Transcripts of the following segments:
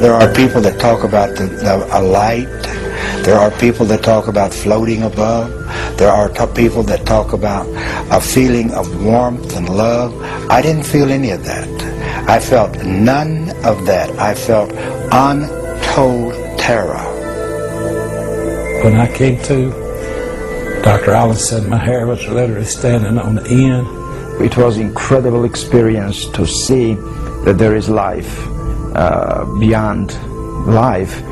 There are people that talk about a light. There are people that talk about floating above. There are people that talk about a feeling of warmth and love. I didn't feel any of that. I felt none of that. I felt untold terror. When I came to, Dr. Allen said my hair was literally standing on the end. It was an incredible experience to see that there is life beyond life.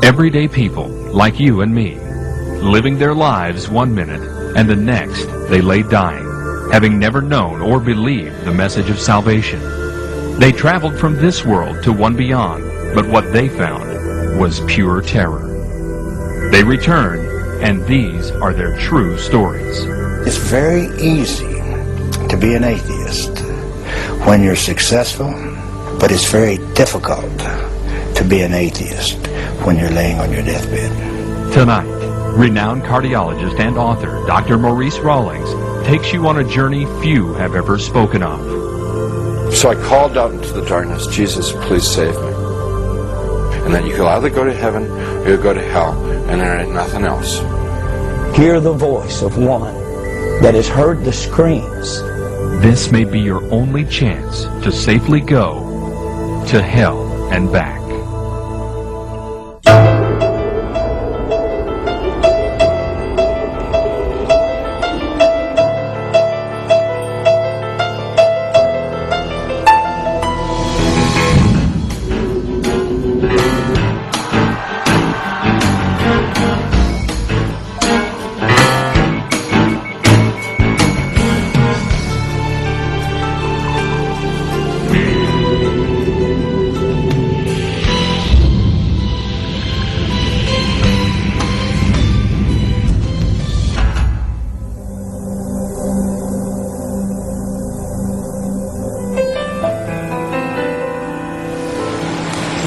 Everyday people like you and me, living their lives one minute and the next they lay dying, having never known or believed the message of salvation. They traveled from this world to one beyond, but what they found was pure terror. They returned, and these are their true stories. It's very easy to be an atheist when you're successful, but it's very difficult to be an atheist when you're laying on your deathbed. Tonight, renowned cardiologist and author Dr. Maurice Rawlings takes you on a journey few have ever spoken of. So I called out into the darkness, Jesus, please save me. And then you can either go to heaven or you'll go to hell, and there ain't nothing else. Hear the voice of one that has heard the screams. This may be your only chance to safely go to hell and back.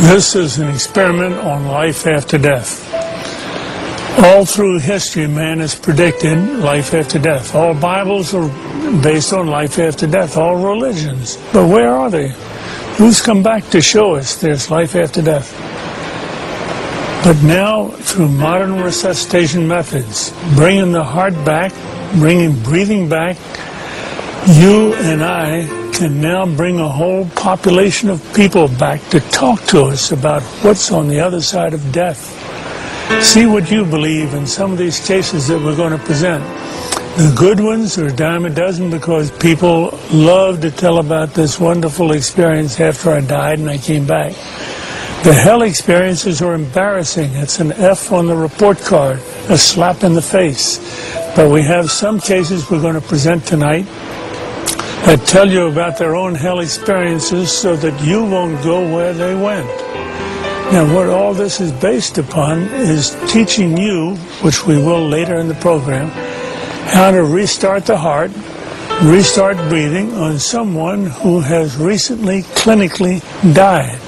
This is an experiment on life after death. All through history, man has predicted life after death. All Bibles are based on life after death, all religions. But where are they? Who's come back to show us there's life after death? But now, through modern resuscitation methods, bringing the heart back, bringing breathing back, you and I can now bring a whole population of people back to talk to us about what's on the other side of death. See what you believe in some of these cases that we're going to present. The good ones are a dime a dozen because people love to tell about this wonderful experience after I died and I came back. The hell experiences are embarrassing. It's an F on the report card, a slap in the face. But we have some cases we're going to present tonight that tell you about their own hell experiences so that you won't go where they went. Now, what all this is based upon is teaching you, which we will later in the program, how to restart the heart, restart breathing on someone who has recently clinically died.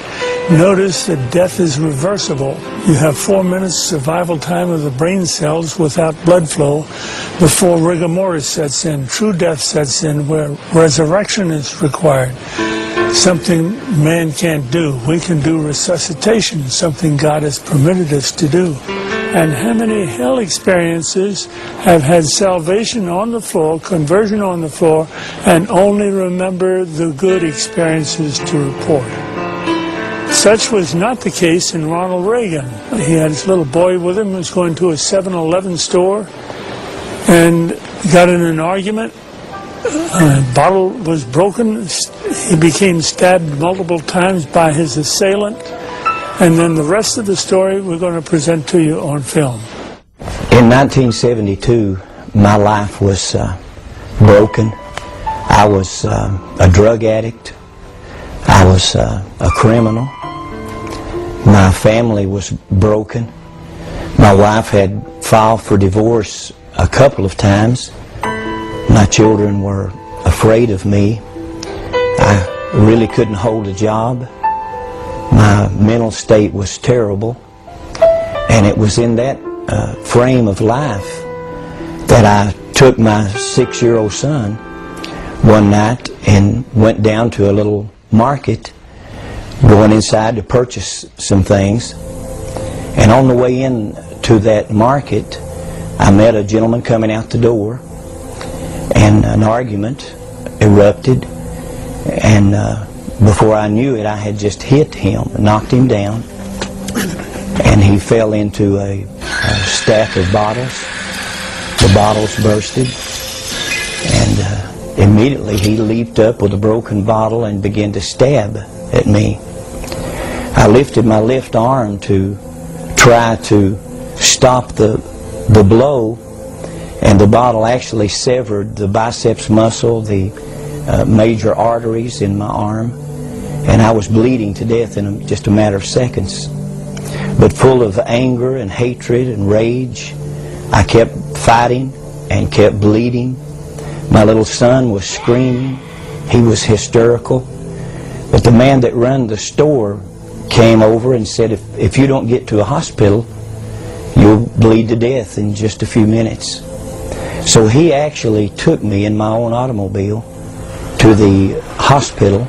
Notice that death is reversible. You have 4 minutes survival time of the brain cells without blood flow before rigor mortis sets in. True death sets in where resurrection is required. Something man can't do. We can do resuscitation, something God has permitted us to do. And how many hell experiences have had salvation on the floor, conversion on the floor, and only remember the good experiences to report? Such was not the case in Ronald Reagan. He had his little boy with him who was going to a 7-Eleven store and got in an argument. A bottle was broken. He became stabbed multiple times by his assailant. And then the rest of the story we're going to present to you on film. In 1972, my life was broken. I was a drug addict. I was a criminal. My family was broken. My wife had filed for divorce a couple of times. My children were afraid of me. I really couldn't hold a job. My mental state was terrible. And it was in that frame of life that I took my 6-year-old son one night and went down to a little market going inside to purchase some things. And on the way in to that market, I met a gentleman coming out the door, and an argument erupted, and before I knew it, I had just hit him, knocked him down, and he fell into a stack of bottles. The bottles bursted, and immediately he leaped up with a broken bottle and began to stab at me. I lifted my left arm to try to stop the blow, and the bottle actually severed the biceps muscle, the major arteries in my arm, and I was bleeding to death in just a matter of seconds. But full of anger and hatred and rage, I kept fighting and kept bleeding. My little son was screaming. He was hysterical. But the man that ran the store came over and said, if you don't get to a hospital, you'll bleed to death in just a few minutes. So he actually took me in my own automobile to the hospital,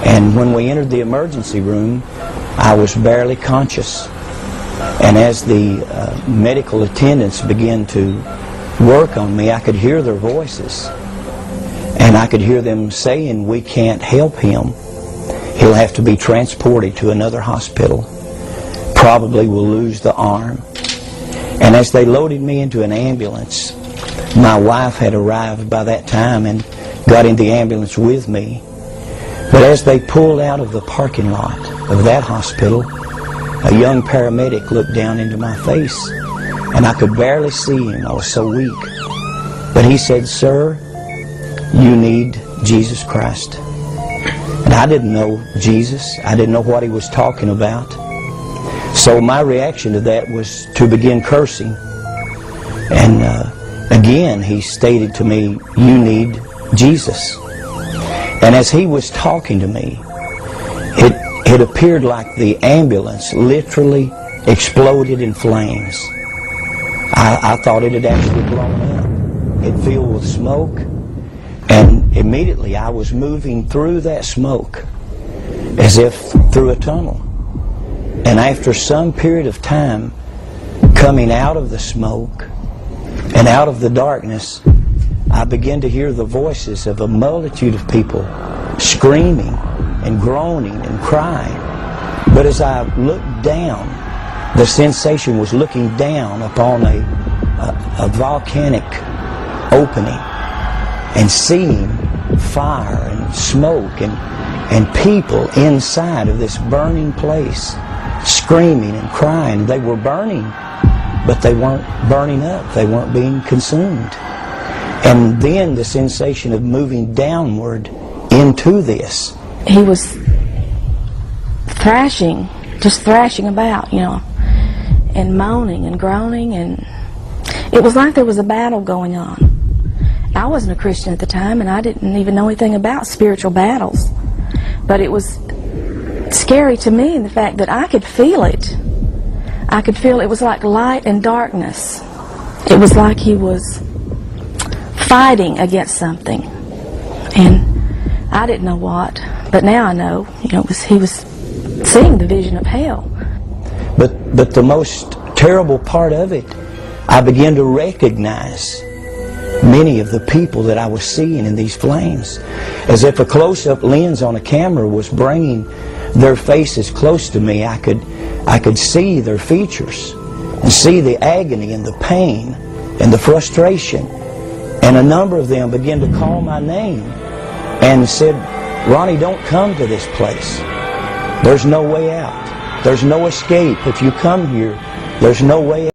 and when we entered the emergency room, I was barely conscious. And as the medical attendants began to work on me, I could hear their voices, and I could hear them saying, "We can't help him. He'll have to be transported to another hospital. Probably will lose the arm." And as they loaded me into an ambulance, my wife had arrived by that time and got in the ambulance with me. But as they pulled out of the parking lot of that hospital, a young paramedic looked down into my face, and I could barely see him. I was so weak. But he said, "Sir, you need Jesus Christ." And I didn't know Jesus. I didn't know what he was talking about. So my reaction to that was to begin cursing. And again, he stated to me, "You need Jesus." And as he was talking to me, it appeared like the ambulance literally exploded in flames. I thought it had actually blown up. It filled with smoke, and immediately I was moving through that smoke as if through a tunnel. And after some period of time, coming out of the smoke and out of the darkness, I began to hear the voices of a multitude of people screaming and groaning and crying. But as I looked down, the sensation was looking down upon a volcanic opening and seeing fire and smoke and people inside of this burning place screaming and crying. They were burning, but they weren't burning up. They weren't being consumed. And then the sensation of moving downward into this. He was thrashing, just thrashing about, and moaning and groaning, and it was like there was a battle going on. I wasn't a Christian at the time, and I didn't even know anything about spiritual battles. But it was scary to me in the fact that I could feel it. I could feel it was like light and darkness. It was like he was fighting against something, and I didn't know what, but now I know. He was seeing the vision of hell. But the most terrible part of it, I began to recognize many of the people that I was seeing in these flames, as if a close-up lens on a camera was bringing their faces close to me. I could see their features and see the agony and the pain and the frustration. And a number of them began to call my name and said, "Ronnie, don't come to this place. There's no way out. There's no escape. If you come here, there's no way out."